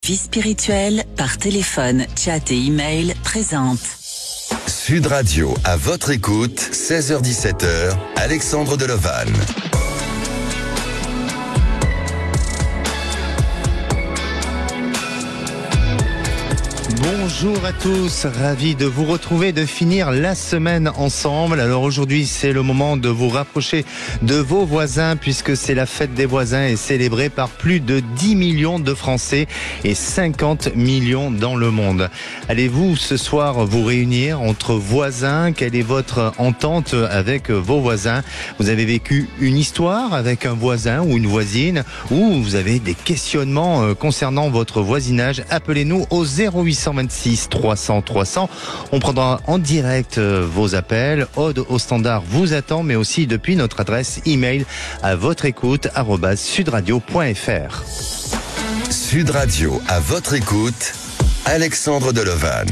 Vie spirituelle, par téléphone, chat et email, présente. Sud Radio, à votre écoute, 16h-17h, Alexandre Delovan. Bonjour à tous, ravi de vous retrouver, de finir la semaine ensemble. Alors aujourd'hui, c'est le moment de vous rapprocher de vos voisins puisque c'est la fête des voisins et célébrée par plus de 10 millions de Français et 50 millions dans le monde. Allez-vous ce soir vous réunir entre voisins? Quelle est votre entente avec vos voisins? Vous avez vécu une histoire avec un voisin ou une voisine ou vous avez des questionnements concernant votre voisinage? Appelez-nous au 0826 300 300. On prendra en direct vos appels. Aude au standard vous attend, mais aussi depuis notre adresse email à votre écoute @sudradio.fr. Sud Radio, à votre écoute, Alexandre Delovan.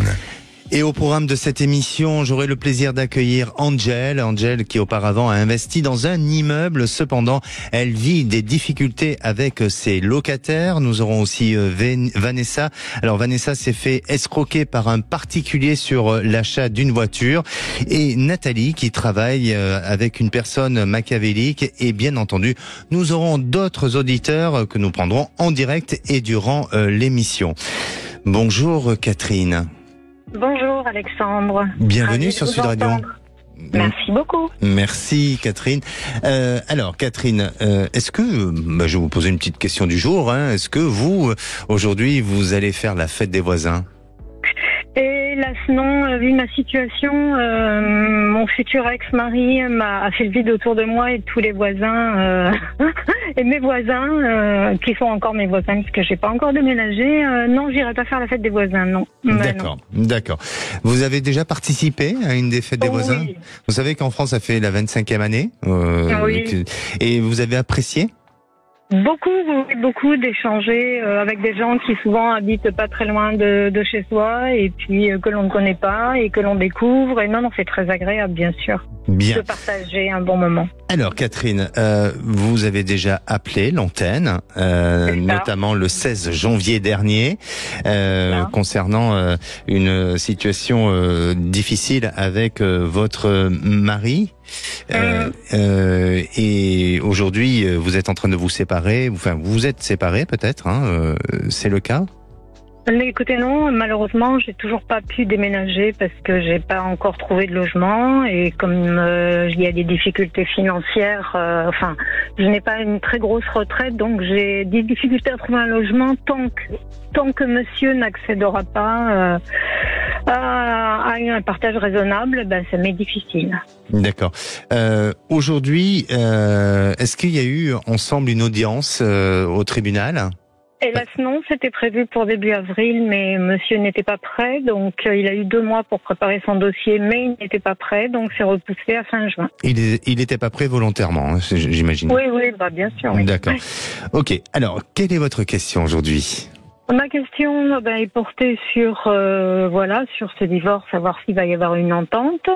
Et au programme de cette émission, j'aurai le plaisir d'accueillir Angel qui auparavant a investi dans un immeuble. Cependant, elle vit des difficultés avec ses locataires. Nous aurons aussi Vanessa. Alors Vanessa s'est fait escroquer par un particulier sur l'achat d'une voiture. Et Nathalie qui travaille avec une personne machiavélique. Et bien entendu, nous aurons d'autres auditeurs que nous prendrons en direct et durant l'émission. Bonjour Catherine. Bonjour Alexandre. Bienvenue sur Sud Radio. Merci beaucoup. Merci Catherine. Alors Catherine, est-ce que, je vais vous poser une petite question du jour, est-ce que vous, aujourd'hui, vous allez faire la fête des voisins ? Hélas non, vu ma situation, mon futur ex-mari a fait le vide autour de moi et de tous les voisins et mes voisins qui sont encore mes voisins parce que j'ai pas encore déménagé. Non, j'irai pas faire la fête des voisins, non. D'accord. Vous avez déjà participé à une des fêtes des voisins ? Oui. Vous savez qu'en France, ça fait la 25e année. Oui. Et vous avez apprécié ? Beaucoup d'échanger avec des gens qui souvent habitent pas très loin de chez soi et puis que l'on ne connaît pas et que l'on découvre. Et non, c'est très agréable, bien sûr, Bien. de partager un bon moment. Alors Catherine, vous avez déjà appelé l'antenne, notamment le 16 janvier dernier, concernant une situation difficile avec votre mari. Et aujourd'hui, vous êtes en train de vous séparer. Enfin, vous êtes séparés peut-être. C'est le cas ? Mais écoutez, non, malheureusement, j'ai toujours pas pu déménager parce que j'ai pas encore trouvé de logement et comme il y a des difficultés financières, je n'ai pas une très grosse retraite, donc j'ai des difficultés à trouver un logement tant que monsieur n'accédera pas à un partage raisonnable, ça m'est difficile. D'accord. Aujourd'hui, est-ce qu'il y a eu ensemble une audience au tribunal ? Hélas non, c'était prévu pour début avril, mais monsieur n'était pas prêt, donc il a eu 2 mois pour préparer son dossier, mais il n'était pas prêt, donc c'est repoussé à fin juin. Il n'était pas prêt volontairement, j'imagine. Oui, bien sûr. Oui. D'accord. Ok. Alors, quelle est votre question aujourd'hui ? Ma question est portée sur ce divorce, savoir s'il va y avoir une entente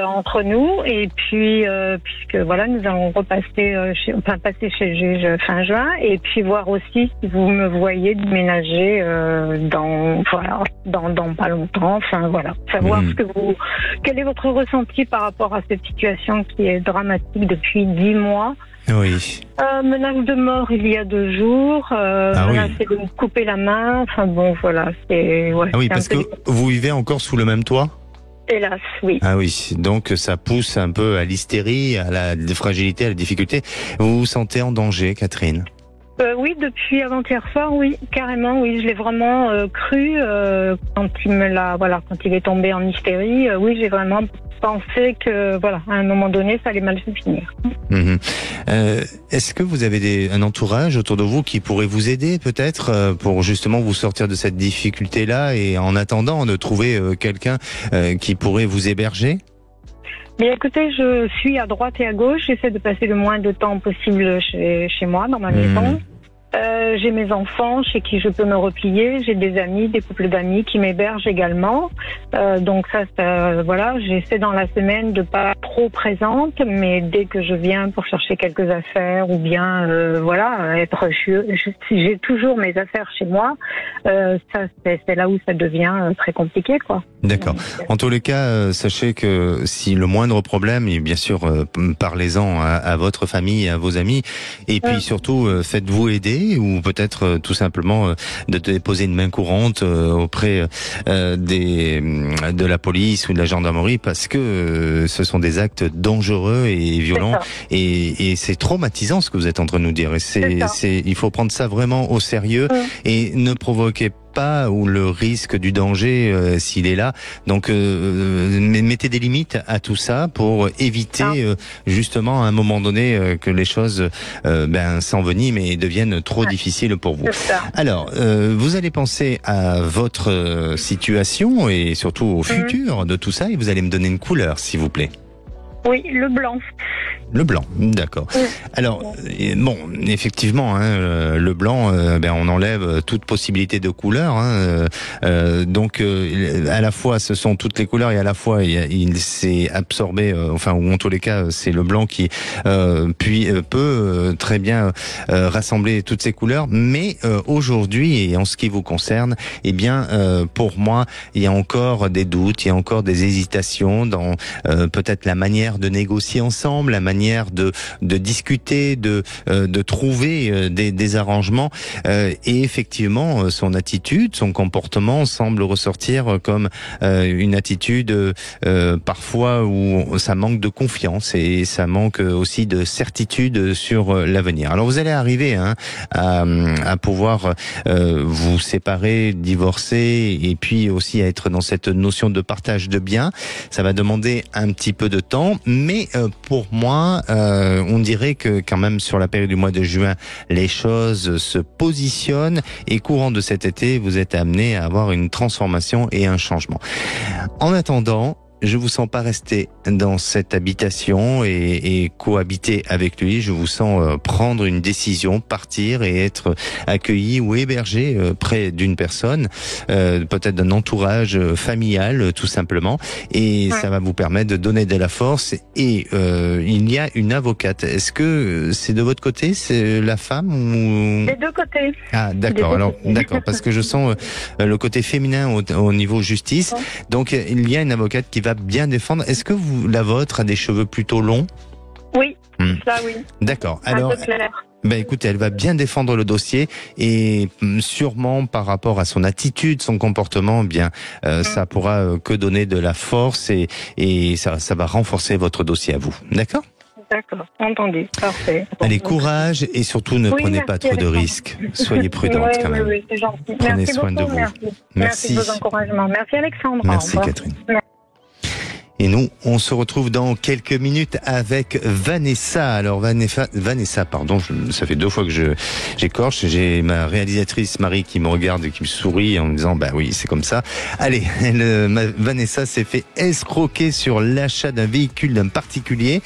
entre nous, et puis puisque nous allons passer chez le juge fin juin, et puis voir aussi si vous me voyez déménager dans pas longtemps, savoir quel est votre ressenti par rapport à cette situation qui est dramatique depuis 10 mois. Oui. Menace de mort il y a 2 jours, menacé de me couper la main, c'est... Ouais, ah oui, parce que vous vivez encore sous le même toit ? Hélas, oui. Ah oui, donc ça pousse un peu à l'hystérie, à la fragilité, à la difficulté. Vous vous sentez en danger, Catherine ? Oui, depuis avant-hier soir, oui, carrément, oui, je l'ai vraiment cru quand il est tombé en hystérie. Oui, j'ai vraiment pensé que, à un moment donné, ça allait mal se finir. Est-ce que vous avez un entourage autour de vous qui pourrait vous aider, peut-être, pour justement vous sortir de cette difficulté-là et en attendant de trouver quelqu'un qui pourrait vous héberger ? Mais écoutez, je suis à droite et à gauche. J'essaie de passer le moins de temps possible chez moi, dans ma maison. J'ai mes enfants chez qui je peux me replier. J'ai des amis, des couples d'amis qui m'hébergent également. Donc voilà, j'essaie dans la semaine de pas trop présente, mais dès que je viens pour chercher quelques affaires ou bien j'ai toujours mes affaires chez moi. C'est là où ça devient très compliqué, quoi. D'accord. En tous les cas, sachez que si le moindre problème, et bien sûr, parlez-en à votre famille, à vos amis, et puis surtout, faites-vous aider, ou peut-être tout simplement de déposer une main courante auprès de la police ou de la gendarmerie, parce que ce sont des actes dangereux et violents, et c'est traumatisant ce que vous êtes en train de nous dire. Et il faut prendre ça vraiment au sérieux et ne provoquer pas ou le risque du danger s'il est là. Donc mettez des limites à tout ça pour éviter justement à un moment donné que les choses s'enveniment et deviennent trop difficiles pour vous. Alors vous allez penser à votre situation et surtout au futur de tout ça, et vous allez me donner une couleur, s'il vous plaît. Oui, le blanc. Le blanc, d'accord. Alors, bon, effectivement, le blanc, on enlève toute possibilité de couleur. Donc, à la fois, ce sont toutes les couleurs, et à la fois, il s'est absorbé, ou en tous les cas, c'est le blanc qui peut très bien rassembler toutes ces couleurs. Mais aujourd'hui, et en ce qui vous concerne, pour moi, il y a encore des doutes, il y a encore des hésitations dans peut-être la manière de négocier ensemble, la manière de discuter, de trouver des arrangements, et effectivement son attitude, son comportement semble ressortir comme une attitude parfois où ça manque de confiance et ça manque aussi de certitude sur l'avenir. Alors vous allez arriver à pouvoir vous séparer, divorcer, et puis aussi à être dans cette notion de partage de biens. Ça va demander un petit peu de temps, mais pour moi, on dirait que quand même sur la période du mois de juin, les choses se positionnent, et courant de cet été, vous êtes amené à avoir une transformation et un changement. En attendant, je vous sens pas rester dans cette habitation et cohabiter avec lui. Je vous sens prendre une décision, partir et être accueilli ou hébergé près d'une personne, peut-être d'un entourage familial, tout simplement. Et ça va vous permettre de donner de la force. Et il y a une avocate. Est-ce que c'est de votre côté, c'est la femme ou... Des deux côtés. Ah, d'accord. Alors, d'accord, parce que je sens le côté féminin au niveau justice. Donc, il y a une avocate qui va bien défendre. Est-ce que la vôtre a des cheveux plutôt longs? Oui, ça oui. D'accord. Alors, écoutez, elle va bien défendre le dossier, et sûrement par rapport à son attitude, son comportement, ça pourra que donner de la force, et ça va renforcer votre dossier à vous. D'accord? D'accord, entendu, parfait. Allez, courage, et surtout ne prenez pas trop de risques. Soyez prudente quand même. Oui, c'est gentil. Prenez soin de vous. Merci de vos encouragements. Merci Alexandre. Merci Catherine. Et nous, on se retrouve dans quelques minutes avec Vanessa. Alors Vanessa, pardon, ça fait 2 fois que j'écorche. J'ai ma réalisatrice Marie qui me regarde et qui me sourit en me disant oui, c'est comme ça. Allez, Vanessa s'est fait escroquer sur l'achat d'un véhicule d'un particulier,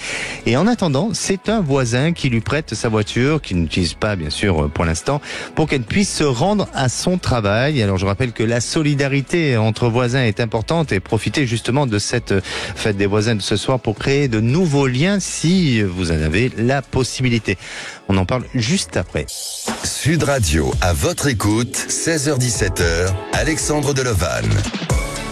et en attendant, c'est un voisin qui lui prête sa voiture, qu'il n'utilise pas bien sûr pour l'instant, pour qu'elle puisse se rendre à son travail. Alors je rappelle que la solidarité entre voisins est importante, et profitez justement de cette fête des voisins de ce soir pour créer de nouveaux liens si vous en avez la possibilité. On en parle juste après. Sud Radio, à votre écoute, 16h-17h, Alexandre Delevanne.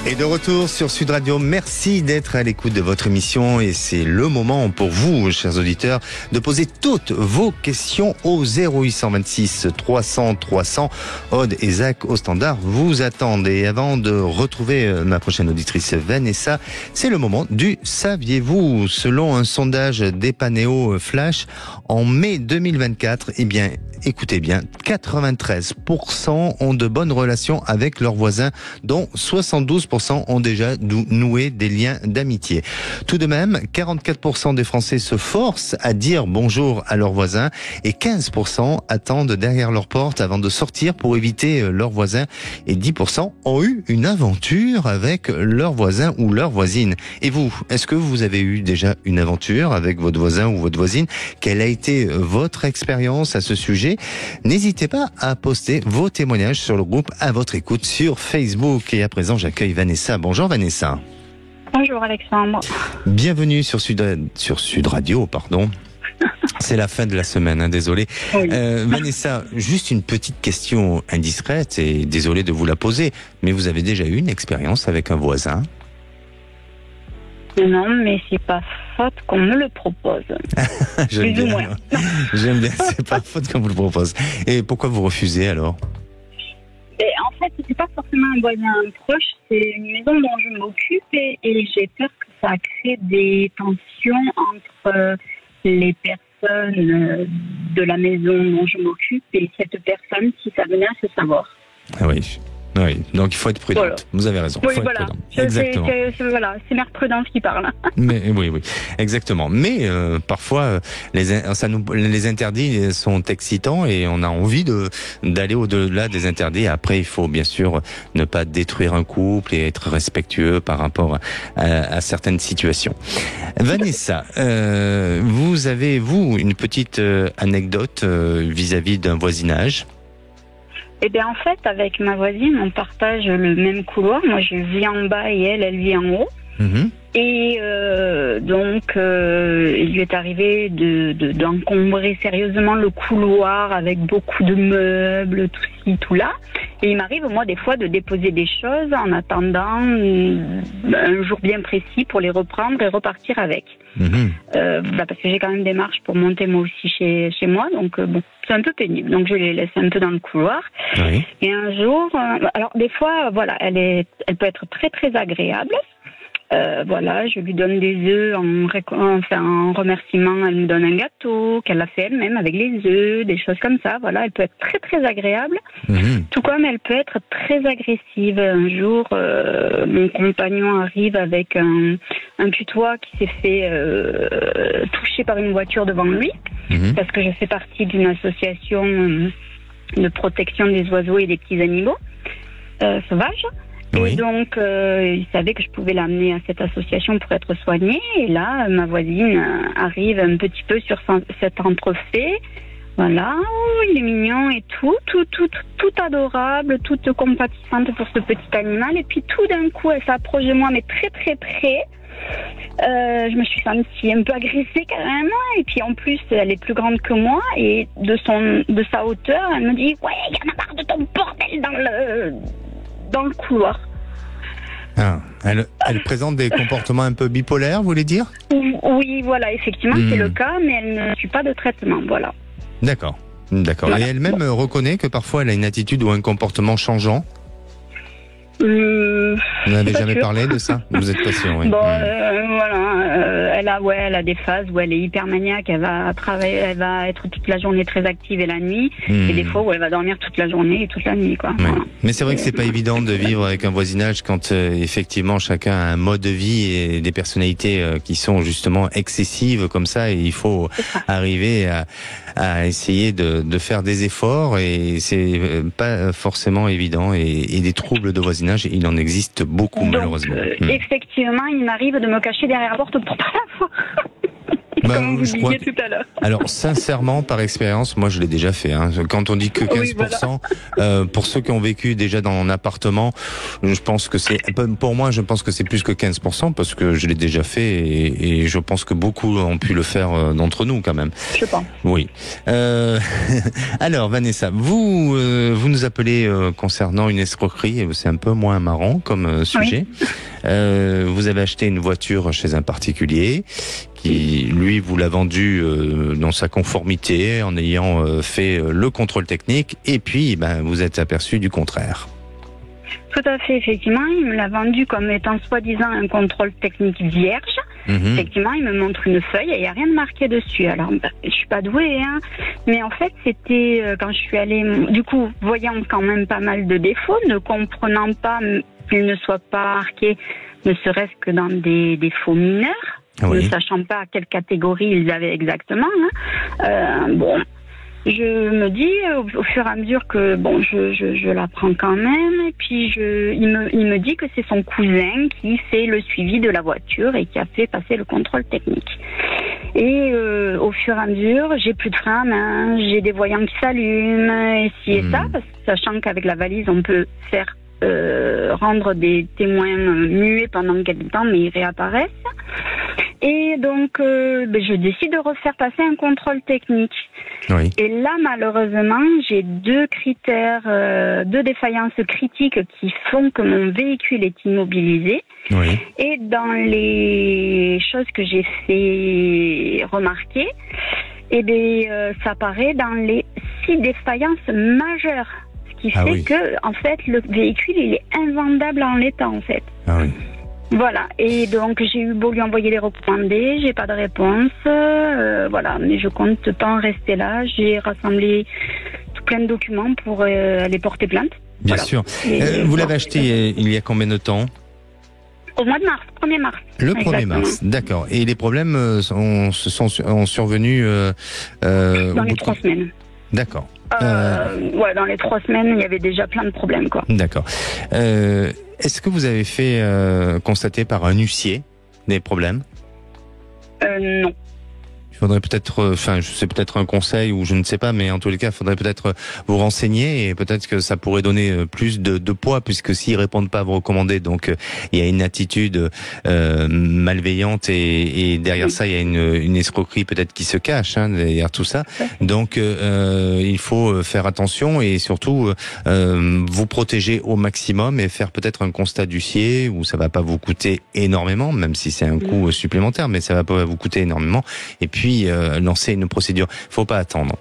Et de retour sur Sud Radio, merci d'être à l'écoute de votre émission, et c'est le moment pour vous, chers auditeurs, de poser toutes vos questions au 0826 300 300. Aude et Zach au standard vous attendent. Et avant de retrouver ma prochaine auditrice Vanessa, c'est le moment du saviez-vous. Selon un sondage d'Epaneo Flash en mai 2024, écoutez bien, 93% ont de bonnes relations avec leurs voisins, dont 72% 12% ont déjà noué des liens d'amitié. Tout de même, 44% des Français se forcent à dire bonjour à leurs voisins et 15% attendent derrière leur porte avant de sortir pour éviter leurs voisins et 10% ont eu une aventure avec leurs voisins ou leurs voisines. Et vous, est-ce que vous avez eu déjà une aventure avec votre voisin ou votre voisine? Quelle a été votre expérience à ce sujet? N'hésitez pas à poster vos témoignages sur le groupe À votre écoute sur Facebook. Et à présent, j'accueille Vanessa. Bonjour Vanessa. Bonjour Alexandre. Bienvenue sur Sud Radio, pardon. C'est la fin de la semaine, hein, désolé. Oui. Vanessa, juste une petite question indiscrète et désolé de vous la poser, mais vous avez déjà eu une expérience avec un voisin? Non, mais c'est pas faute qu'on me le propose. J'aime Plus ou bien. moins. J'aime bien, c'est pas faute qu'on vous le propose. Et pourquoi vous refusez alors? Et en fait, c'est pas forcément un voisin proche, c'est une maison dont je m'occupe et j'ai peur que ça crée des tensions entre les personnes de la maison dont je m'occupe et cette personne si ça venait à se savoir. Ah oui. Oui, donc il faut être prudente. Voilà. Vous avez raison. Oui, faut voilà. être prudent. Exactement. C'est Mère Prudence qui parle. Mais oui, exactement. Mais parfois, les interdits sont excitants et on a envie d'aller au-delà des interdits. Après, il faut bien sûr ne pas détruire un couple et être respectueux par rapport à certaines situations. Vanessa, vous avez une petite anecdote vis-à-vis d'un voisinage? Eh bien, en fait, avec ma voisine, on partage le même couloir. Moi, je vis en bas et elle vit en haut. Mmh. Et donc, il lui est arrivé d'encombrer sérieusement le couloir avec beaucoup de meubles, tout ci, tout là. Et il m'arrive, moi, des fois, de déposer des choses en attendant un jour bien précis pour les reprendre et repartir avec. Mmh. Parce que j'ai quand même des marches pour monter moi aussi chez moi. Donc, bon, c'est un peu pénible. Donc, je les laisse un peu dans le couloir. Oui. Et un jour, alors des fois, voilà, elle peut être très, très agréable. Voilà, je lui donne des œufs en remerciement, elle me donne un gâteau qu'elle a fait elle-même avec les œufs, des choses comme ça. Voilà, elle peut être très très agréable, tout comme elle peut être très agressive. Un jour, mon compagnon arrive avec un putois qui s'est fait toucher par une voiture devant lui, parce que je fais partie d'une association de protection des oiseaux et des petits animaux sauvages. Oui. Et donc, il savait que je pouvais l'amener à cette association pour être soignée. Et là, ma voisine arrive un petit peu sur cet entrefait. Voilà, oh, il est mignon et tout adorable, toute compatissante pour ce petit animal. Et puis tout d'un coup, elle s'approche de moi, mais très très près. Je me suis sentie un peu agressée carrément. Et puis en plus, elle est plus grande que moi. Et de sa hauteur, elle me dit « Ouais, il y en a marre de ton bordel dans le couloir. » Ah, elle présente des comportements un peu bipolaires, vous voulez dire? Oui, voilà, effectivement, c'est le cas, mais elle ne suit pas de traitement, voilà. D'accord. Voilà. Et elle-même reconnaît que parfois elle a une attitude ou un comportement changeant? Vous n'avez jamais parlé de ça? Vous êtes patient, oui. Bon, voilà, elle a des phases où elle est hyper maniaque, elle va travailler, elle va être toute la journée très active et la nuit, et des fois où elle va dormir toute la journée et toute la nuit, quoi. Oui. Voilà. Mais c'est vrai que c'est pas évident de vivre avec un voisinage quand effectivement chacun a un mode de vie et des personnalités qui sont justement excessives comme ça, et il faut arriver à essayer de faire des efforts, et c'est pas forcément évident, et des troubles de voisinage, il en existe beaucoup. Donc, malheureusement. Effectivement, il m'arrive de me cacher derrière la porte pour pas la voir. Comme vous disiez tout à l'heure. Alors, sincèrement, par expérience, moi je l'ai déjà fait. Hein. Quand on dit que 15%, oui, voilà. Pour ceux qui ont vécu déjà dans un appartement, je pense que pour moi, je pense que c'est plus que 15%, parce que je l'ai déjà fait, et je pense que beaucoup ont pu le faire d'entre nous quand même. Je pense. Oui. Alors, Vanessa, vous nous appelez concernant une escroquerie, c'est un peu moins marrant comme sujet. Oui. Vous avez acheté une voiture chez un particulier qui, lui, vous l'a vendu dans sa conformité, en ayant fait le contrôle technique, et puis vous êtes aperçu du contraire. Tout à fait, effectivement. Il me l'a vendu comme étant soi-disant un contrôle technique vierge. Effectivement, il me montre une feuille et il n'y a rien de marqué dessus. Alors, je suis pas douée, hein, mais en fait, c'était quand je suis allée, du coup, voyant quand même pas mal de défauts, ne comprenant pas qu'ils ne soient pas marqués, ne serait-ce que dans des défauts mineurs, ne sachant pas à quelle catégorie ils avaient exactement. Bon. Je me dis au fur et à mesure que je l'apprends quand même, et puis il me dit que c'est son cousin qui fait le suivi de la voiture et qui a fait passer le contrôle technique. Et au fur et à mesure, j'ai plus de frein à main, j'ai des voyants qui s'allument, et ci et ça, sachant qu'avec la valise on peut faire rendre des témoins muets pendant quelques temps, mais ils réapparaissent. Et donc, je décide de refaire passer un contrôle technique. Oui. Et là, malheureusement, j'ai deux défaillances critiques qui font que mon véhicule est immobilisé. Oui. Et dans les choses que j'ai fait remarquer, ça apparaît dans les 6 défaillances majeures. Ce qui fait que, en fait, le véhicule, il est invendable en l'état, en fait. Ah oui. Voilà, et donc j'ai eu beau lui envoyer les recommandés, j'ai pas de réponse, voilà, mais je compte pas en rester là, j'ai rassemblé tout plein de documents pour aller porter plainte. Bien sûr. Vous l'avez acheté il y a combien de temps ? Au mois de mars, 1er mars. Le 1er mars, d'accord. Et les problèmes ont survenu dans les 3 semaines. D'accord. Dans les 3 semaines, il y avait déjà plein de problèmes, quoi. D'accord. Est-ce que vous avez fait constater par un huissier des problèmes ? Non. Il faudrait peut-être, c'est peut-être un conseil ou je ne sais pas, mais en tous les cas, il faudrait peut-être vous renseigner et peut-être que ça pourrait donner plus de poids puisque s'ils répondent pas à vos recommandés, donc il y a une attitude malveillante et derrière ça, il y a une escroquerie peut-être qui se cache derrière tout ça. Donc il faut faire attention et surtout vous protéger au maximum et faire peut-être un constat d'huissier où ça va pas vous coûter énormément, même si c'est un coût supplémentaire, mais ça va pas vous coûter énormément. Et puis lancer une procédure. Il faut pas attendre.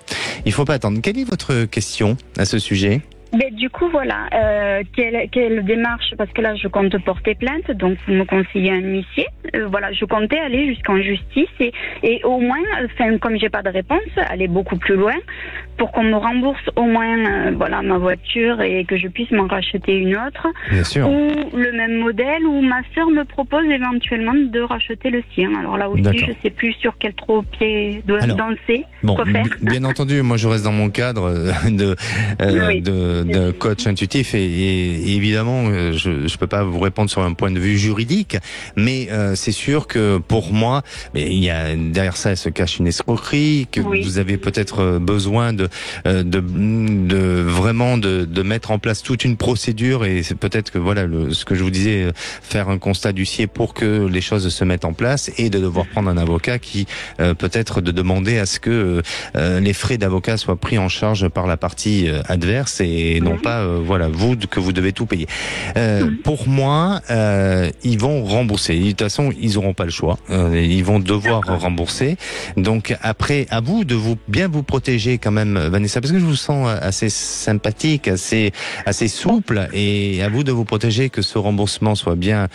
Quelle est votre question à ce sujet ? Mais du coup, voilà, quelle démarche, parce que là, je compte porter plainte, donc vous me conseillez un huissier. Voilà, je comptais aller jusqu'en justice et au moins, comme j'ai pas de réponse, aller beaucoup plus loin pour qu'on me rembourse au moins, ma voiture et que je puisse m'en racheter une autre. Bien sûr. Ou le même modèle, où ma sœur me propose éventuellement de racheter le sien. Alors là aussi, je sais plus sur quel pied danser, quoi faire. Bien entendu, moi je reste dans mon cadre de coach intuitif et évidemment je peux pas vous répondre sur un point de vue juridique, mais c'est sûr que pour moi, il y a derrière ça se cache une escroquerie que vous avez peut-être besoin de vraiment de mettre en place toute une procédure et c'est peut-être que ce que je vous disais, faire un constat d'huissier pour que les choses se mettent en place et de devoir prendre un avocat qui peut-être de demander à ce que les frais d'avocat soient pris en charge par la partie adverse et non pas que vous devez tout payer. Pour moi, ils vont rembourser. De toute façon, ils auront pas le choix. Ils vont devoir rembourser. Donc après, à vous de bien vous protéger quand même, Vanessa, parce que je vous sens assez sympathique, assez souple, et à vous de vous protéger que ce remboursement soit bien,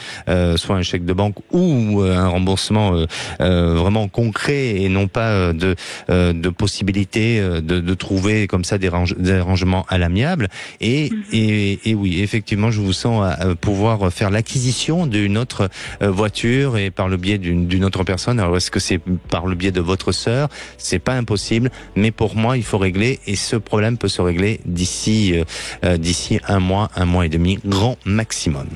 soit un chèque de banque ou un remboursement vraiment concret et non pas de possibilité de trouver comme ça des arrangements à l'amiable. Et oui, effectivement, je vous sens à pouvoir faire l'acquisition d'une autre voiture et par le biais d'une autre personne. Alors est-ce que c'est par le biais de votre sœur ? C'est pas impossible, mais pour moi, il faut régler et ce problème peut se régler d'ici 1 mois et demi, grand maximum.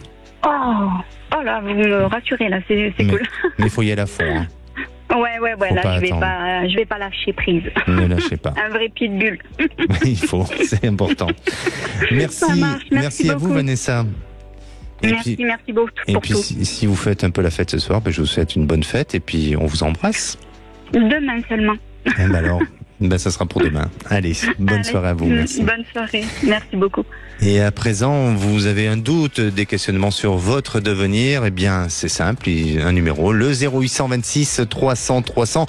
Oh là, vous me rassurez là, c'est cool. Mais il faut y aller à fond. Hein. Ouais, là, je vais pas lâcher prise. Ne lâchez pas. Un vrai pitbull. Il faut, c'est important. Merci à vous, Vanessa. Merci beaucoup pour tout. Et puis, si vous faites un peu la fête ce soir, je vous souhaite une bonne fête et puis on vous embrasse. Demain seulement. Alors, Ben, ça sera pour demain. Allez, bonne soirée à vous. Merci. Bonne soirée. Merci beaucoup. Et à présent, vous avez un doute, des questionnements sur votre devenir, eh bien, c'est simple, un numéro, le 0826 300 300.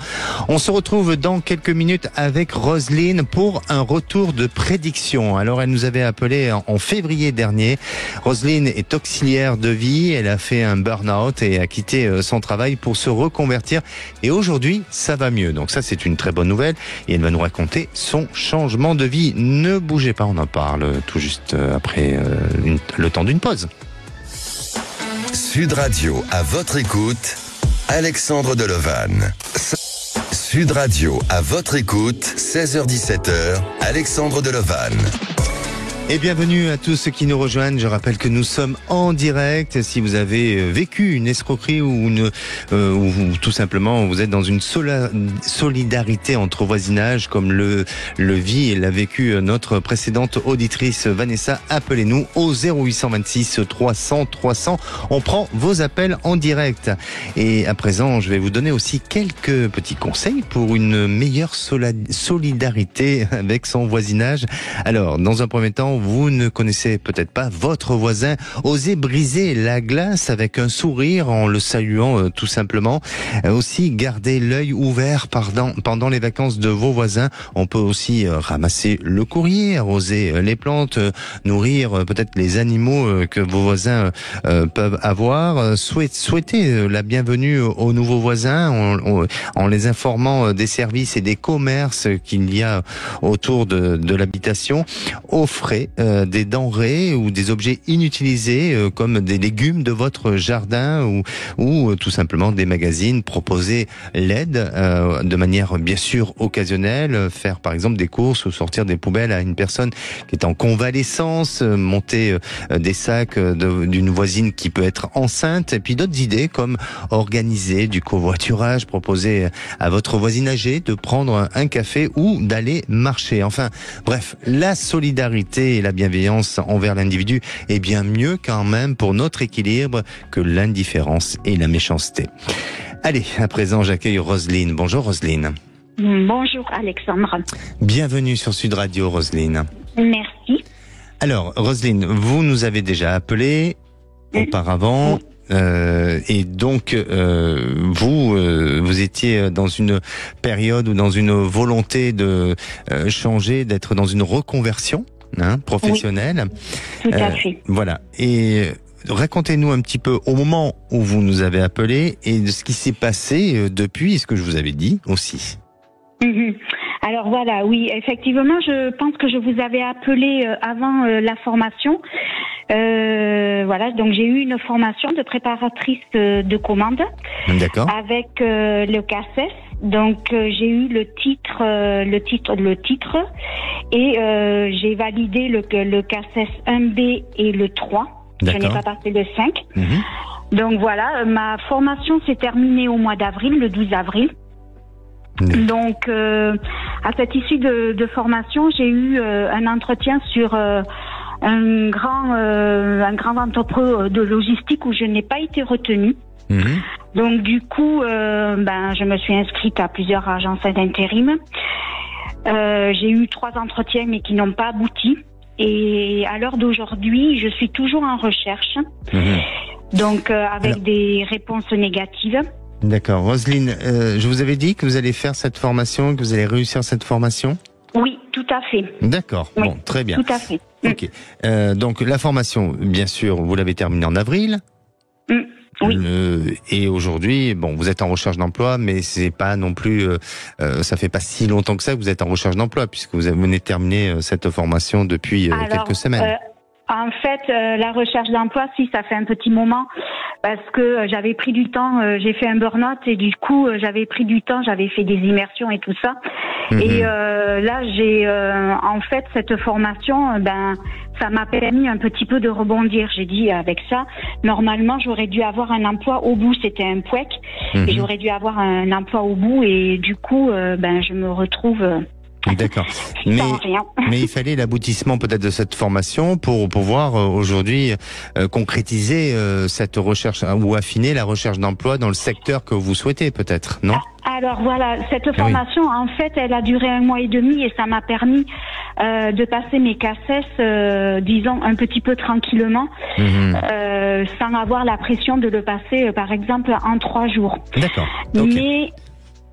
On se retrouve dans quelques minutes avec Roselyne pour un retour de prédiction. Alors, elle nous avait appelé en février dernier. Roselyne est auxiliaire de vie, elle a fait un burn-out et a quitté son travail pour se reconvertir. Et aujourd'hui, ça va mieux. Donc ça, c'est une très bonne nouvelle. Et elle va nous raconter son changement de vie. Ne bougez pas, on en parle tout juste après le temps d'une pause. Sud Radio, à votre écoute, Alexandre Delevanne. Sud Radio, à votre écoute, 16h-17h, Alexandre Delevanne. Et bienvenue à tous ceux qui nous rejoignent. Je rappelle que nous sommes en direct. Si vous avez vécu une escroquerie ou tout simplement vous êtes dans une solidarité entre voisinage comme le vit et l'a vécu notre précédente auditrice Vanessa, appelez-nous au 0826 300 300. On prend vos appels en direct. Et à présent, je vais vous donner aussi quelques petits conseils pour une meilleure solidarité avec son voisinage. Alors, dans un premier temps, vous ne connaissez peut-être pas votre voisin. Osez briser la glace avec un sourire en le saluant tout simplement. Aussi, gardez l'œil ouvert pendant les vacances de vos voisins. On peut aussi ramasser le courrier, arroser les plantes, nourrir peut-être les animaux que vos voisins peuvent avoir. Souhaitez la bienvenue aux nouveaux voisins en les informant des services et des commerces qu'il y a autour de l'habitation. Offrez des denrées ou des objets inutilisés comme des légumes de votre jardin ou tout simplement des magazines. Proposer l'aide de manière bien sûr occasionnelle, faire par exemple des courses ou sortir des poubelles à une personne qui est en convalescence, monter des sacs d'une voisine qui peut être enceinte, et puis d'autres idées comme organiser du covoiturage, proposer à votre voisine âgée de prendre un café ou d'aller marcher. Enfin bref, la solidarité et la bienveillance envers l'individu est bien mieux quand même pour notre équilibre que l'indifférence et la méchanceté. Allez, à présent j'accueille Roselyne. Bonjour Roselyne. Bonjour Alexandre. Bienvenue sur Sud Radio Roselyne. Merci. Alors Roselyne, vous nous avez déjà appelé auparavant. Et donc vous étiez dans une période ou dans une volonté de changer, d'être dans une reconversion professionnelle. Oui, tout à fait. Voilà. Et racontez-nous un petit peu au moment où vous nous avez appelé et de ce qui s'est passé depuis et ce que je vous avais dit aussi. Alors voilà, oui, effectivement, je pense que je vous avais appelé avant la formation. Voilà, donc j'ai eu une formation de préparatrice de commande. D'accord. Avec le CACES. Donc j'ai eu le titre et j'ai validé le CACES 1B et le 3. D'accord. Je n'ai pas passé le 5. Donc voilà, ma formation s'est terminée au mois d'avril, le 12 avril. Donc, à cette issue de formation, j'ai eu un entretien sur un grand entrepôt de logistique où je n'ai pas été retenue. Donc, du coup, je me suis inscrite à plusieurs agences d'intérim. J'ai eu 3 entretiens, mais qui n'ont pas abouti. Et à l'heure d'aujourd'hui, je suis toujours en recherche. Donc, avec des réponses négatives. D'accord. Roselyne, je vous avais dit que vous allez faire cette formation, que vous allez réussir cette formation ? Oui, tout à fait. D'accord. Oui, bon, très bien. Tout à fait. Ok. Donc, la formation, bien sûr, vous l'avez terminée en avril. Oui. Et aujourd'hui, bon, vous êtes en recherche d'emploi, mais c'est pas non plus, ça fait pas si longtemps que ça que vous êtes en recherche d'emploi, puisque vous venez de terminer cette formation depuis quelques semaines. En fait, la recherche d'emploi, si, ça fait un petit moment, parce que j'avais pris du temps, j'ai fait un burn-out et du coup, j'avais pris du temps, j'avais fait des immersions et tout ça. Et là, j'ai, en fait, cette formation, ça m'a permis un petit peu de rebondir. J'ai dit, avec ça, normalement, j'aurais dû avoir un emploi au bout. C'était un POEC, et j'aurais dû avoir un emploi au bout. Et du coup, je me retrouve D'accord. Sans rien. Mais il fallait l'aboutissement peut-être de cette formation pour pouvoir aujourd'hui concrétiser cette recherche ou affiner la recherche d'emploi dans le secteur que vous souhaitez peut-être, non? Alors voilà, cette formation, en fait, elle a duré 1 mois et demi et ça m'a permis de passer mes CACES, disons, un petit peu tranquillement, sans avoir la pression de le passer, par exemple, en 3 jours. D'accord. Okay. Mais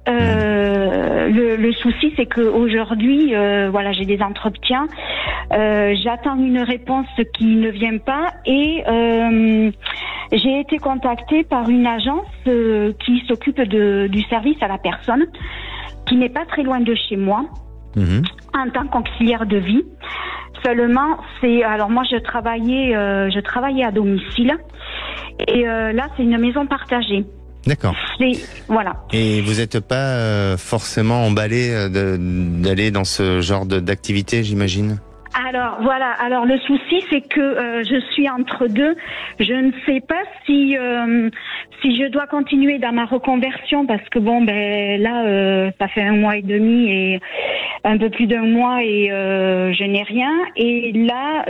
le souci, c'est que aujourd'hui, voilà, j'ai des entretiens, j'attends une réponse qui ne vient pas et j'ai été contactée par une agence qui s'occupe du service à la personne, qui n'est pas très loin de chez moi, en tant qu'auxiliaire de vie. Seulement, alors moi je travaillais à domicile et là c'est une maison partagée. D'accord. Voilà. Et vous n'êtes pas forcément emballé d'aller dans ce genre d'activité, j'imagine? Alors voilà. Alors le souci, c'est que je suis entre deux. Je ne sais pas si je dois continuer dans ma reconversion parce que bon là ça fait 1 mois et demi et un peu plus d'1 mois et je n'ai rien. Et là,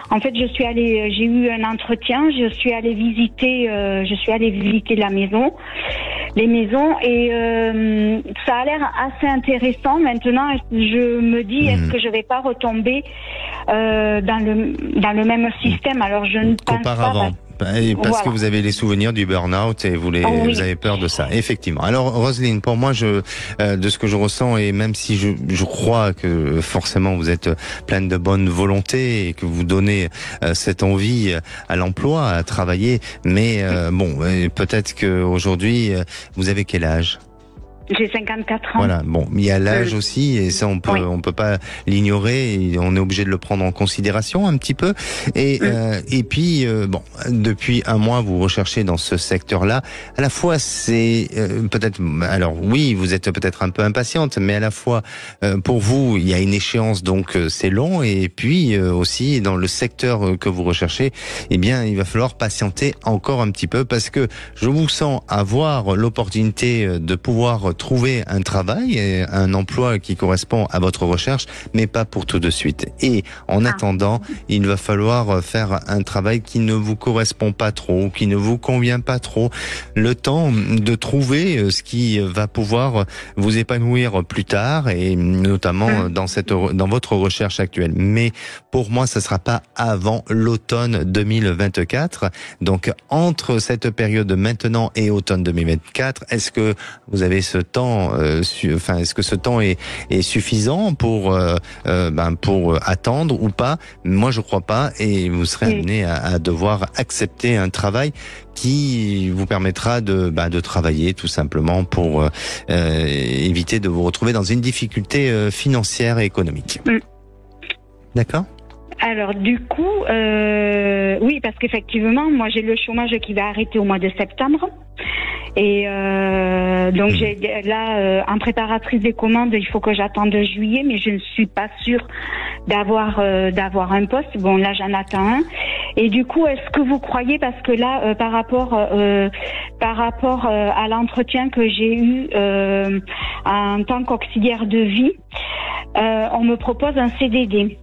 en fait, j'ai eu un entretien. Je suis allée visiter la maison, les maisons et ça a l'air assez intéressant. Maintenant, je me dis est-ce que je vais pas retomber dans le même système? Alors je ne pense pas. Parce que vous avez les souvenirs du burn-out et vous avez peur de ça. Effectivement. Alors, Roselyne, pour moi, de ce que je ressens, et même si je crois que forcément vous êtes pleine de bonne volonté et que vous donnez cette envie à l'emploi, à travailler, mais peut-être qu'aujourd'hui, vous avez quel âge? J'ai 54 ans. Voilà, bon, il y a l'âge aussi, et ça on peut pas l'ignorer, et on est obligé de le prendre en considération un petit peu. Et puis depuis 1 mois vous recherchez dans ce secteur-là. À la fois c'est peut-être, alors oui, vous êtes peut-être un peu impatiente, mais à la fois pour vous il y a une échéance, donc c'est long, et puis aussi dans le secteur que vous recherchez, eh bien il va falloir patienter encore un petit peu, parce que je vous sens avoir l'opportunité de pouvoir trouver un travail, un emploi qui correspond à votre recherche, mais pas pour tout de suite. Et en attendant, il va falloir faire un travail qui ne vous correspond pas trop, qui ne vous convient pas trop, le temps de trouver ce qui va pouvoir vous épanouir plus tard, et notamment dans votre recherche actuelle. Mais pour moi, ça sera pas avant l'automne 2024. Donc, entre cette période de maintenant et automne 2024, est-ce que vous avez ce temps, est-ce que ce temps est suffisant pour attendre ou pas? Moi, je crois pas, et vous serez amené à devoir accepter un travail qui vous permettra de travailler tout simplement pour éviter de vous retrouver dans une difficulté financière et économique. D'accord? Alors du coup, oui, parce qu'effectivement, moi j'ai le chômage qui va arrêter au mois de septembre. Et donc j'ai là en préparatrice des commandes, il faut que j'attende juillet, mais je ne suis pas sûre d'avoir un poste. Bon, là j'en attends un. Et du coup, est-ce que vous croyez, parce que là par rapport à l'entretien que j'ai eu en tant qu'auxiliaire de vie, on me propose un CDD.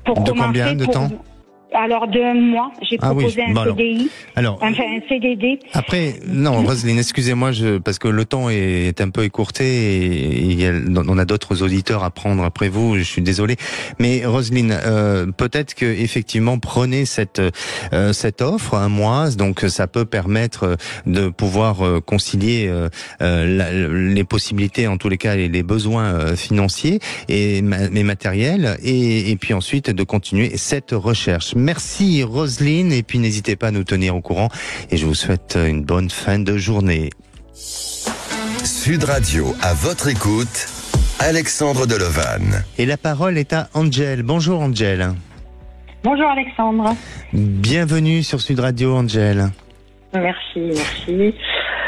Pour de combien de temps? Alors de 1 mois, j'ai proposé un CDI, un CDD. Après, non, Roselyne, excusez-moi, parce que le temps est un peu écourté et on a d'autres auditeurs à prendre après vous. Je suis désolé, mais Roselyne, peut-être que effectivement prenez cette offre 1 mois, donc ça peut permettre de pouvoir concilier les possibilités, en tous les cas, les besoins financiers et matériels, et puis ensuite de continuer cette recherche. Merci Roselyne, et puis n'hésitez pas à nous tenir au courant, et je vous souhaite une bonne fin de journée. Sud Radio, à votre écoute, Alexandre Delevanne. Et la parole est à Angel. Bonjour Angel. Bonjour Alexandre. Bienvenue sur Sud Radio, Angel. Merci.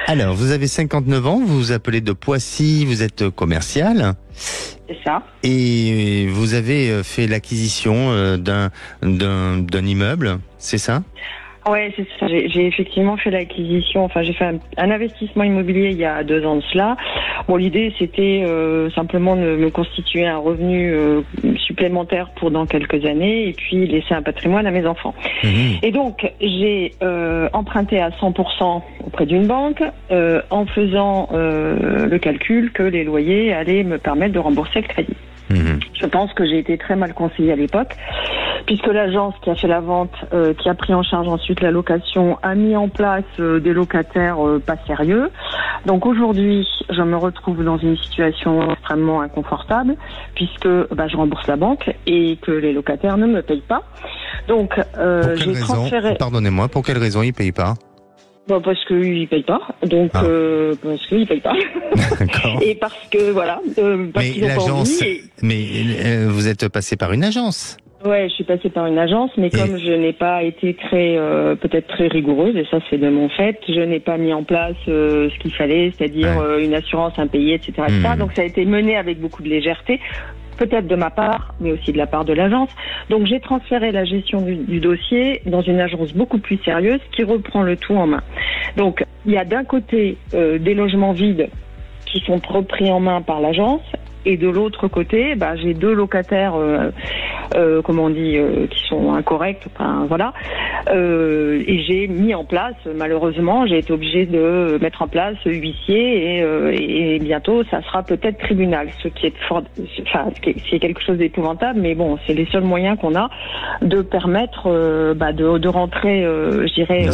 Alors, vous avez 59 ans, vous vous appelez de Poissy, vous êtes commercial. C'est ça. Et vous avez fait l'acquisition d'un immeuble, c'est ça? Ouais, c'est ça. J'ai effectivement fait l'acquisition. Enfin, j'ai fait un investissement immobilier il y a 2 ans de cela. Bon, l'idée c'était simplement de me constituer un revenu supplémentaire pour dans quelques années et puis laisser un patrimoine à mes enfants. Et donc j'ai emprunté à 100% auprès d'une banque en faisant le calcul que les loyers allaient me permettre de rembourser le crédit. Je pense que j'ai été très mal conseillée à l'époque, puisque l'agence qui a fait la vente, qui a pris en charge ensuite la location, a mis en place des locataires pas sérieux. Donc aujourd'hui, je me retrouve dans une situation extrêmement inconfortable, puisque je rembourse la banque et que les locataires ne me payent pas. Donc j'ai transféré... Pardonnez-moi, pour quelle raison ils ne payent pas? Parce qu'ils payent pas, donc parce qu'ils payent pas. D'accord. Et parce que voilà, parce qu'ils ont pas envie. Mais vous êtes passé par une agence. Ouais, je suis passée par une agence, mais comme je n'ai pas été peut-être très rigoureuse, et ça c'est de mon fait, je n'ai pas mis en place ce qu'il fallait, c'est-à-dire une assurance impayée, etc., etc. Donc ça a été mené avec beaucoup de légèreté. Peut-être de ma part, mais aussi de la part de l'agence. Donc j'ai transféré la gestion du dossier dans une agence beaucoup plus sérieuse qui reprend le tout en main. Donc il y a d'un côté des logements vides qui sont repris en main par l'agence, et de l'autre côté, j'ai 2 locataires, qui sont incorrects, enfin voilà. Et j'ai mis en place, malheureusement, j'ai été obligée de mettre en place huissier et bientôt ça sera peut-être tribunal, ce qui est quelque chose d'épouvantable, mais bon, c'est les seuls moyens qu'on a de permettre de rentrer, je dirais,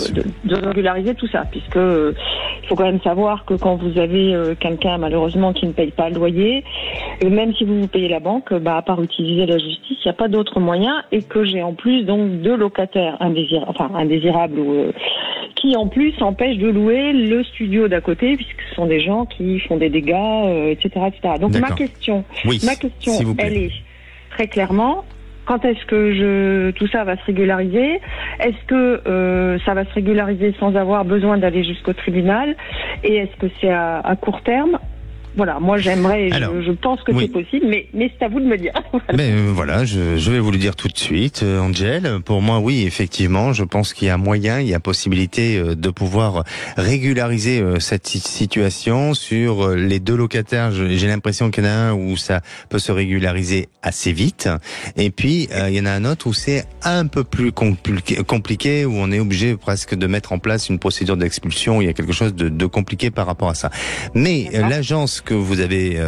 de régulariser tout ça, puisque il faut quand même savoir que quand vous avez quelqu'un malheureusement qui ne paye pas le loyer, et même si vous payez la banque, à part utiliser la justice, il n'y a pas d'autre moyen, et que j'ai en plus donc 2 locataires indésirables qui en plus empêchent de louer le studio d'à côté, puisque ce sont des gens qui font des dégâts, etc., etc. Donc ma question, elle est très clairement: quand est-ce que tout ça va se régulariser? Est-ce que ça va se régulariser sans avoir besoin d'aller jusqu'au tribunal? Et est-ce que c'est à court terme? Voilà, moi j'aimerais, je pense que c'est possible, mais c'est à vous de me dire. Voilà, je vais vous le dire tout de suite, Angel. Pour moi, oui, effectivement, je pense qu'il y a moyen, il y a possibilité de pouvoir régulariser cette situation. Sur les 2 locataires, j'ai l'impression qu'il y en a un où ça peut se régulariser assez vite, et puis il y en a un autre où c'est un peu plus compliqué, où on est obligé presque de mettre en place une procédure d'expulsion. Il y a quelque chose de compliqué par rapport à ça. Mais l'agence que vous avez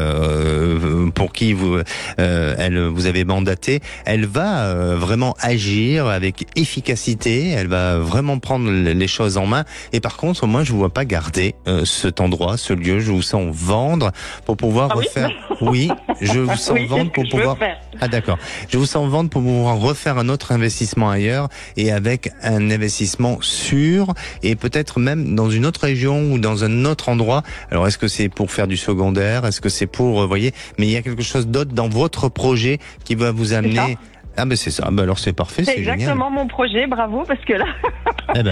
pour qui vous avez mandaté, elle va vraiment agir avec efficacité, elle va vraiment prendre les choses en main, et par contre moi je vous vois pas garder cet endroit, ce lieu, je vous sens vendre pour pouvoir refaire. Oui, je vous sens vendre pour pouvoir. Ah d'accord. Je vous sens vendre pour pouvoir refaire un autre investissement ailleurs, et avec un investissement sûr, et peut-être même dans une autre région ou dans un autre endroit. Alors est-ce que c'est pour faire du secondaire? Est-ce que c'est pour, voyez, mais il y a quelque chose d'autre dans votre projet qui va vous amener. Ah ben c'est ça, alors c'est parfait, c'est exactement génial. Mon projet, bravo, parce que là,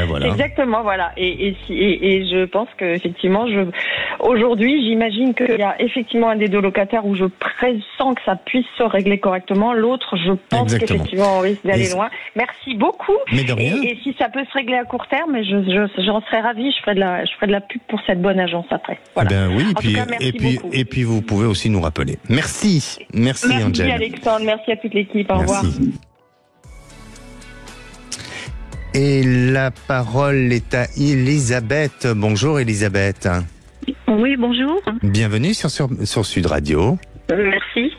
voilà. Exactement, voilà. Et je pense que effectivement, aujourd'hui, j'imagine qu'il y a effectivement un des 2 locataires où je pressens que ça puisse se régler correctement. L'autre, je pense qu'effectivement, on risque d'aller loin. Merci beaucoup. Mais de rien. Et si ça peut se régler à court terme, j'en serais ravie. Je ferai de la pub pour cette bonne agence après. Voilà. Oui. Et puis vous pouvez aussi nous rappeler. Merci, Angel. Merci Alexandre. Merci à toute l'équipe. Au revoir. Et la parole est à Elisabeth. Bonjour Elisabeth. Oui, bonjour. Bienvenue sur Sud Radio. Merci.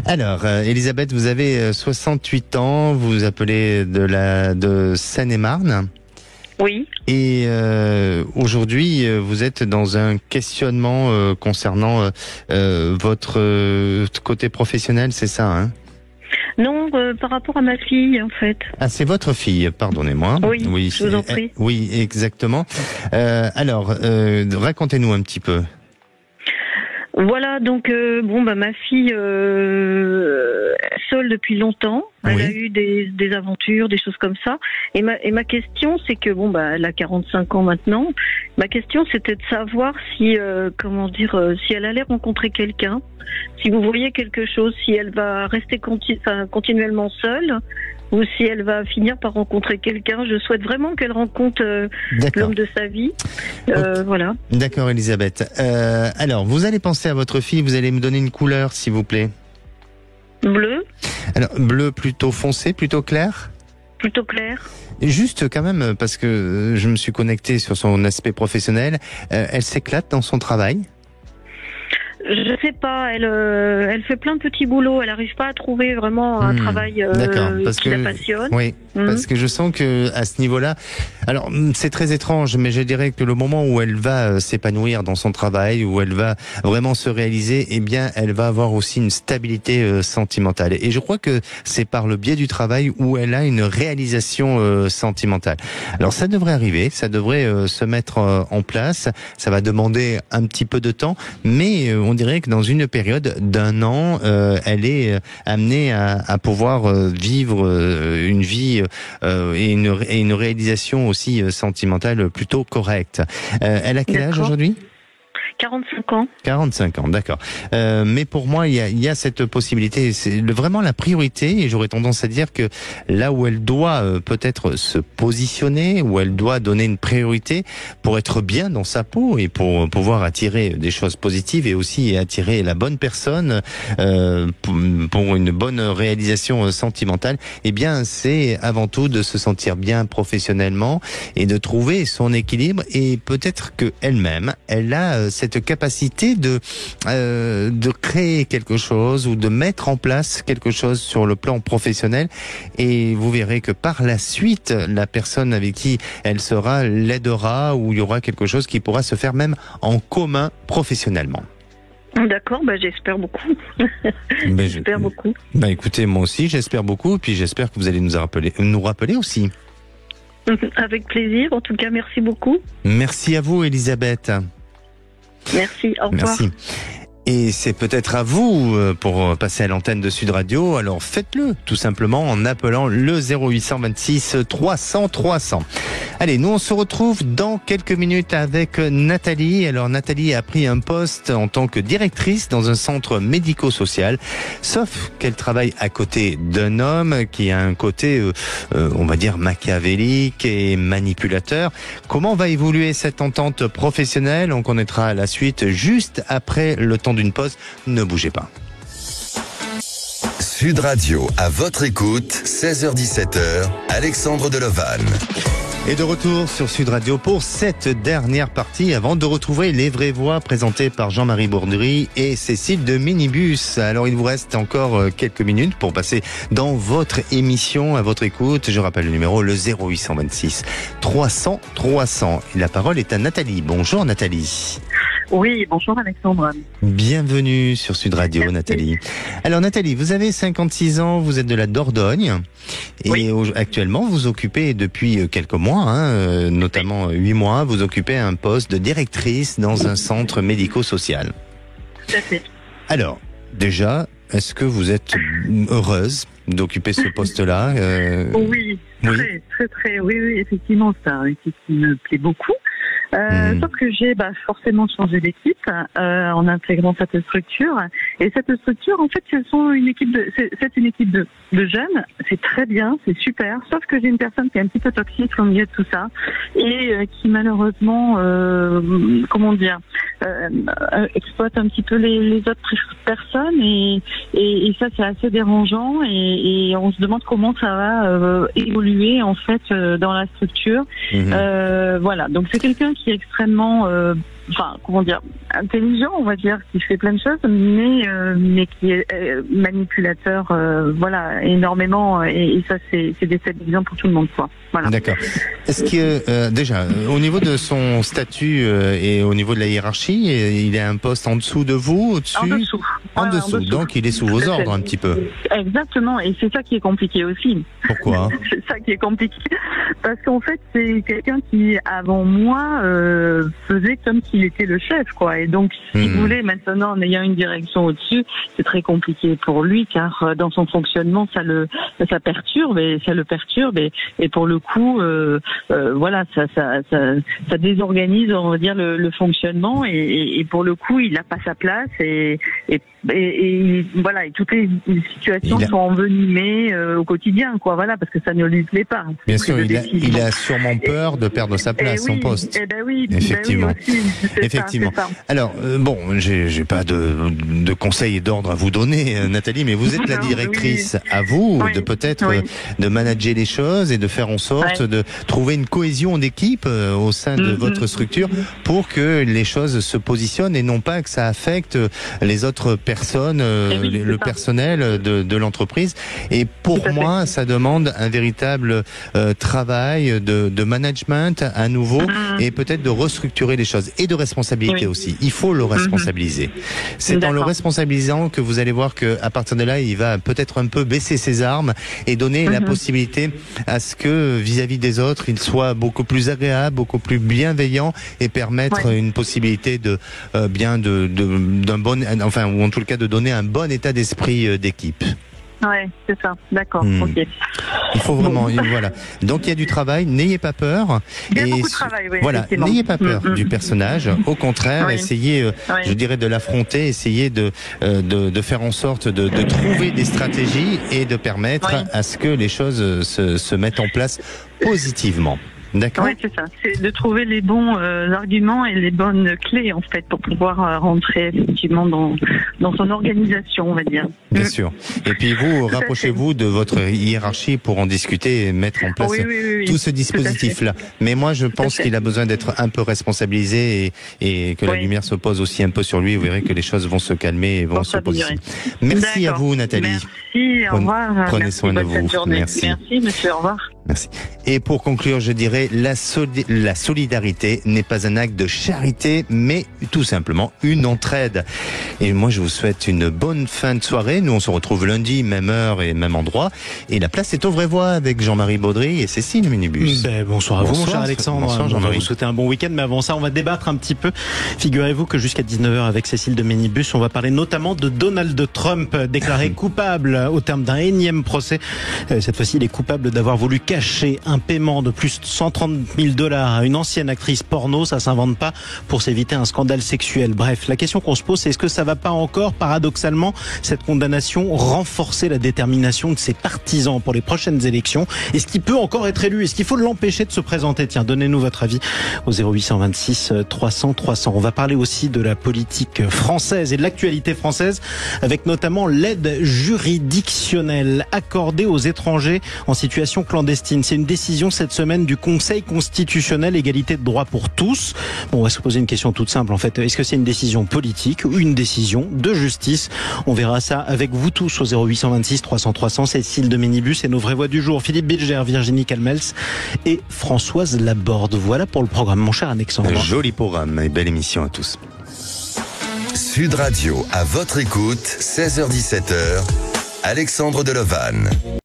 Alors, Elisabeth, vous avez 68 ans, vous vous appelez de Seine-et-Marne. Oui. Et aujourd'hui, vous êtes dans un questionnement concernant votre côté professionnel, c'est ça, hein? Non, par rapport à ma fille, en fait. Ah, c'est votre fille, pardonnez-moi. Oui, je vous en prie. Oui, exactement. Alors, racontez-nous un petit peu. Voilà, donc ma fille seule depuis longtemps. Elle a eu des aventures, des choses comme ça. Et ma question, c'est que elle a 45 ans maintenant. Ma question, c'était de savoir si si elle allait rencontrer quelqu'un, si vous voyez quelque chose, si elle va rester continuellement seule, ou si elle va finir par rencontrer quelqu'un. Je souhaite vraiment qu'elle rencontre l'homme de sa vie. Voilà. D'accord, Elisabeth. Alors, vous allez penser à votre fille, vous allez me donner une couleur, s'il vous plaît. Bleu. Alors, bleu plutôt foncé, plutôt clair? Plutôt clair. Juste quand même, parce que je me suis connecté sur son aspect professionnel, elle s'éclate dans son travail? Je sais pas, elle fait plein de petits boulots, elle n'arrive pas à trouver vraiment un travail qui la passionne. Oui, parce que je sens que à ce niveau-là, alors c'est très étrange, mais je dirais que le moment où elle va s'épanouir dans son travail, où elle va vraiment se réaliser, eh bien, elle va avoir aussi une stabilité sentimentale. Et je crois que c'est par le biais du travail où elle a une réalisation sentimentale. Alors ça devrait arriver, ça devrait se mettre en place. Ça va demander un petit peu de temps, mais on dirait que dans une période d'1 an, elle est amenée à pouvoir vivre une vie et une réalisation aussi sentimentale plutôt correcte. Elle a quel âge aujourd'hui ? 45 ans. 45 ans, d'accord. Mais pour moi, il y a cette possibilité. C'est vraiment la priorité, et j'aurais tendance à dire que là où elle doit peut-être se positionner, où elle doit donner une priorité pour être bien dans sa peau et pour pouvoir attirer des choses positives et aussi attirer la bonne personne pour une bonne réalisation sentimentale, eh bien, c'est avant tout de se sentir bien professionnellement et de trouver son équilibre, et peut-être que elle-même, elle a cette capacité de créer quelque chose ou de mettre en place quelque chose sur le plan professionnel, et vous verrez que par la suite, la personne avec qui elle sera l'aidera, ou il y aura quelque chose qui pourra se faire même en commun professionnellement. D'accord, j'espère beaucoup. J'espère beaucoup. Écoutez, moi aussi j'espère beaucoup, puis j'espère que vous allez nous rappeler aussi. Avec plaisir, en tout cas merci beaucoup. Merci à vous, Elisabeth. Merci, au revoir. Merci. Et c'est peut-être à vous pour passer à l'antenne de Sud Radio. Alors faites-le tout simplement en appelant le 0826 300 300. Allez, nous on se retrouve dans quelques minutes avec Nathalie. Alors Nathalie a pris un poste en tant que directrice dans un centre médico-social, sauf qu'elle travaille à côté d'un homme qui a un côté, on va dire, machiavélique et manipulateur. Comment va évoluer cette entente professionnelle? On connaîtra la suite juste après le temps d'une pause. Ne bougez pas. Sud Radio, à votre écoute, 16h-17h, Alexandre Delevanne. Et de retour sur Sud Radio pour cette dernière partie, avant de retrouver les vraies voix présentées par Jean-Marie Bourderie et Cécile de Minibus. Alors il vous reste encore quelques minutes pour passer dans votre émission, à votre écoute. Je rappelle le numéro, le 0826 300 300. Et la parole est à Nathalie. Bonjour Nathalie. Oui, bonjour Alexandre. Bienvenue sur Sud Radio. Merci. Nathalie. Alors Nathalie, vous avez 56 ans, vous êtes de la Dordogne, et oui. Actuellement vous occupez depuis quelques mois, notamment 8 mois, vous occupez un poste de directrice dans un centre médico-social. Tout à fait. Alors, déjà, est-ce que vous êtes heureuse d'occuper ce poste-là Oui, très, oui, effectivement, c'est un métier qui me plaît beaucoup. Sauf que j'ai forcément changé d'équipe en intégrant cette structure. Et cette structure, en fait, c'est une équipe de jeunes. C'est très bien, c'est super. Sauf que j'ai une personne qui est un petit peu toxique au milieu de tout ça et qui malheureusement, exploite un petit peu les autres personnes. Et ça, c'est assez dérangeant. Et on se demande comment ça va évoluer en fait dans la structure. Voilà. Donc c'est quelqu'un qui est extrêmement intelligent, on va dire, qui fait plein de choses, mais qui est manipulateur, énormément, et ça c'est des exemples pour tout le monde, quoi. Voilà. D'accord. Est-ce que déjà, au niveau de son statut et au niveau de la hiérarchie, il est un poste en dessous de vous, au-dessus? En dessous. Donc il est sous vos ordres un petit peu. Exactement, et c'est ça qui est compliqué aussi. Pourquoi? C'est ça qui est compliqué, parce qu'en fait c'est quelqu'un qui, avant moi, faisait comme s'il qu'il était le chef, quoi. Et donc, si vous voulez, maintenant, en ayant une direction au-dessus, c'est très compliqué pour lui, car dans son fonctionnement, ça le perturbe, et pour le coup, voilà, ça désorganise, on va dire, le fonctionnement, et pour le coup, il n'a pas sa place, et voilà, et toutes les situations sont envenimées au quotidien, quoi. Voilà, parce que ça ne lui plaît pas. Bien sûr, il a sûrement peur de perdre sa place, son poste. Effectivement. Effectivement. Ça. Alors, bon, j'ai pas de conseils et d'ordre à vous donner, Nathalie, mais vous êtes la directrice. À vous de peut-être de manager les choses et de faire en sorte de trouver une cohésion d'équipe au sein de votre structure pour que les choses se positionnent et non pas que ça affecte les autres personnes, le personnel de l'entreprise. Et pour moi, ça demande un véritable travail de management à nouveau et peut-être de restructurer les choses et de responsabilité aussi. Il faut le responsabiliser. C'est en le responsabilisant que vous allez voir que à partir de là, il va peut-être un peu baisser ses armes et donner la possibilité à ce que vis-à-vis des autres, il soit beaucoup plus agréable, beaucoup plus bienveillant et permettre une possibilité d'un bon, enfin, ou en tout cas de donner un bon état d'esprit d'équipe. Ouais, c'est ça. D'accord. Ok. Il faut vraiment, voilà. Donc il y a du travail. N'ayez pas peur. Il y a beaucoup de travail, oui. Voilà, n'ayez pas peur du personnage. Au contraire, essayez, je dirais, de l'affronter. Essayez de faire en sorte de trouver des stratégies et de permettre à ce que les choses se mettent en place positivement. D'accord. Oui, c'est ça. C'est de trouver les bons arguments et les bonnes clés, en fait, pour pouvoir rentrer effectivement dans son organisation, on va dire. Bien sûr. Et puis vous, rapprochez-vous de votre hiérarchie pour en discuter et mettre en place tout ce dispositif-là. Mais moi, je pense qu'il a besoin d'être un peu responsabilisé et que la lumière se pose aussi un peu sur lui. Vous verrez que les choses vont se calmer et vont se positionner. Merci à vous, Nathalie. Merci, au revoir. Prenez soin de vous. Merci, monsieur, au revoir. Merci. Et pour conclure, je dirais, la solidarité n'est pas un acte de charité, mais tout simplement une entraide. Et moi, je vous souhaite une bonne fin de soirée. Nous, on se retrouve lundi, même heure et même endroit. Et la place est au Vrai Voix avec Jean-Marie Baudry et Cécile Minibus. Bonsoir à vous, mon cher Alexandre. Bonsoir, on va vous souhaiter un bon week-end, mais avant ça, on va débattre un petit peu. Figurez-vous que jusqu'à 19h avec Cécile de Minibus, on va parler notamment de Donald Trump, déclaré coupable au terme d'un énième procès. Cette fois-ci, il est coupable d'avoir voulu cacher un paiement de plus de $130 000 à une ancienne actrice porno. Ça s'invente pas pour s'éviter un scandale sexuel. Bref, la question qu'on se pose, c'est est-ce que ça va pas encore, paradoxalement, cette condamnation renforcer la détermination de ses partisans pour les prochaines élections? Est-ce qu'il peut encore être élu? Est-ce qu'il faut l'empêcher de se présenter? Tiens, donnez-nous votre avis au 0826 300 300. On va parler aussi de la politique française et de l'actualité française, avec notamment l'aide juridictionnelle accordée aux étrangers en situation clandestine. C'est une décision cette semaine du Conseil constitutionnel, égalité de droit pour tous. Bon, on va se poser une question toute simple en fait. Est-ce que c'est une décision politique ou une décision de justice? On verra ça avec vous tous au 0826 300 300. Cécile de Minibus et nos vraies voix du jour. Philippe Bilger, Virginie Calmels et Françoise Laborde. Voilà pour le programme, mon cher Alexandre. Joli programme et belle émission à tous. Sud Radio, à votre écoute, 16h-17h, Alexandre Delevanne.